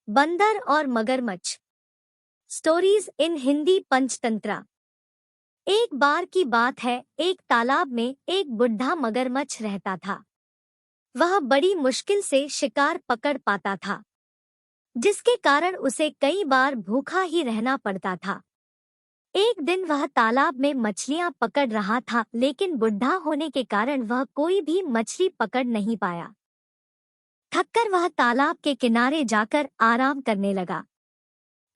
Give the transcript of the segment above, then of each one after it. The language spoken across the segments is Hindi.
बंदर और मगरमच्छ। Stories in Hindi Panchatantra. एक बार की बात है, एक तालाब में एक बुढ़ा मगरमच्छ रहता था। वह बड़ी मुश्किल से शिकार पकड़ पाता था, जिसके कारण उसे कई बार भूखा ही रहना पड़ता था। एक दिन वह तालाब में मछलियां पकड़ रहा था, लेकिन बुढ़ा होने के कारण वह कोई भी मछली पकड़ नहीं पाया। थककर वह तालाब के किनारे जाकर आराम करने लगा।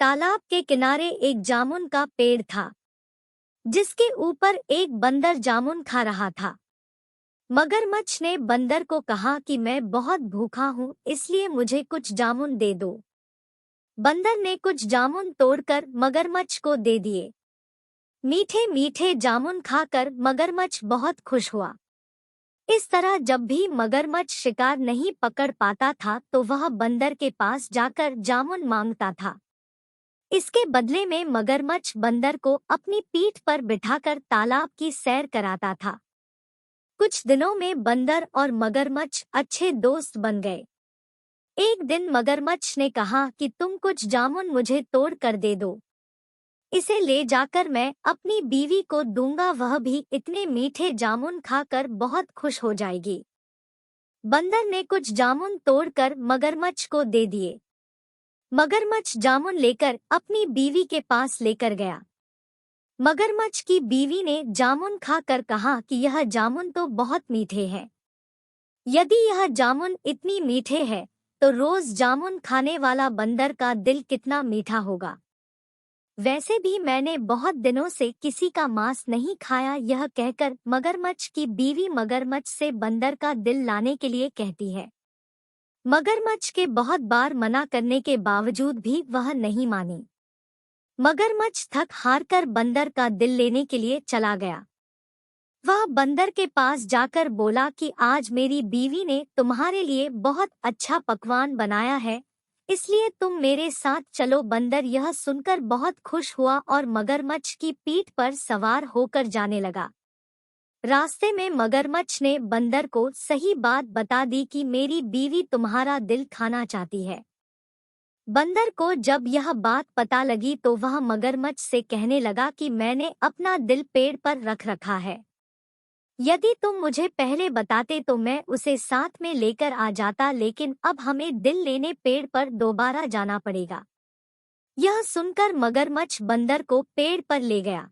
तालाब के किनारे एक जामुन का पेड़ था, जिसके ऊपर एक बंदर जामुन खा रहा था। मगरमच्छ ने बंदर को कहा कि मैं बहुत भूखा हूँ, इसलिए मुझे कुछ जामुन दे दो। बंदर ने कुछ जामुन तोड़कर मगरमच्छ को दे दिए। मीठे मीठे जामुन खाकर मगरमच्छ बहुत खुश हुआ। इस तरह जब भी मगरमच्छ शिकार नहीं पकड़ पाता था तो वह बंदर के पास जाकर जामुन मांगता था। इसके बदले में मगरमच्छ बंदर को अपनी पीठ पर बिठाकर तालाब की सैर कराता था। कुछ दिनों में बंदर और मगरमच्छ अच्छे दोस्त बन गए। एक दिन मगरमच्छ ने कहा कि तुम कुछ जामुन मुझे तोड़ कर दे दो। इसे ले जाकर मैं अपनी बीवी को दूंगा, वह भी इतने मीठे जामुन खाकर बहुत खुश हो जाएगी। बंदर ने कुछ जामुन तोड़कर मगरमच्छ को दे दिए। मगरमच्छ जामुन लेकर अपनी बीवी के पास लेकर गया। मगरमच्छ की बीवी ने जामुन खाकर कहा कि यह जामुन तो बहुत मीठे हैं। यदि यह जामुन इतनी मीठे है तो रोज जामुन खाने वाला बंदर का दिल कितना मीठा होगा। वैसे भी मैंने बहुत दिनों से किसी का मांस नहीं खाया। यह कहकर मगरमच्छ की बीवी मगरमच्छ से बंदर का दिल लाने के लिए कहती है। मगरमच्छ के बहुत बार मना करने के बावजूद भी वह नहीं मानी। मगरमच्छ थक हारकर बंदर का दिल लेने के लिए चला गया। वह बंदर के पास जाकर बोला कि आज मेरी बीवी ने तुम्हारे लिए बहुत अच्छा पकवान बनाया है, इसलिए तुम मेरे साथ चलो। बंदर यह सुनकर बहुत खुश हुआ और मगरमच्छ की पीठ पर सवार होकर जाने लगा। रास्ते में मगरमच्छ ने बंदर को सही बात बता दी कि मेरी बीवी तुम्हारा दिल खाना चाहती है। बंदर को जब यह बात पता लगी तो वह मगरमच्छ से कहने लगा कि मैंने अपना दिल पेड़ पर रख रखा है। यदि तुम मुझे पहले बताते तो मैं उसे साथ में लेकर आ जाता, लेकिन अब हमें दिल लेने पेड़ पर दोबारा जाना पड़ेगा। यह सुनकर मगरमच्छ बंदर को पेड़ पर ले गया।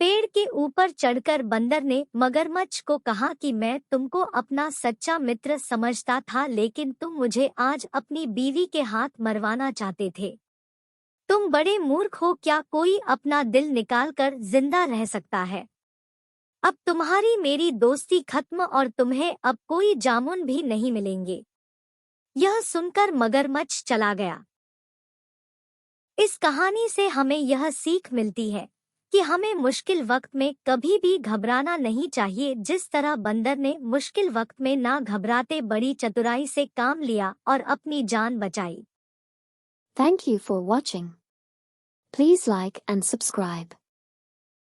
पेड़ के ऊपर चढ़कर बंदर ने मगरमच्छ को कहा कि मैं तुमको अपना सच्चा मित्र समझता था, लेकिन तुम मुझे आज अपनी बीवी के हाथ मरवाना चाहते थे। तुम बड़े मूर्ख हो, क्या कोई अपना दिल निकाल कर जिंदा रह सकता है? अब तुम्हारी मेरी दोस्ती खत्म और तुम्हें अब कोई जामुन भी नहीं मिलेंगे। यह सुनकर मगरमच्छ चला गया। इस कहानी से हमें यह सीख मिलती है कि हमें मुश्किल वक्त में कभी भी घबराना नहीं चाहिए। जिस तरह बंदर ने मुश्किल वक्त में ना घबराते बड़ी चतुराई से काम लिया और अपनी जान बचाई। Thank you for watching. Please like and subscribe.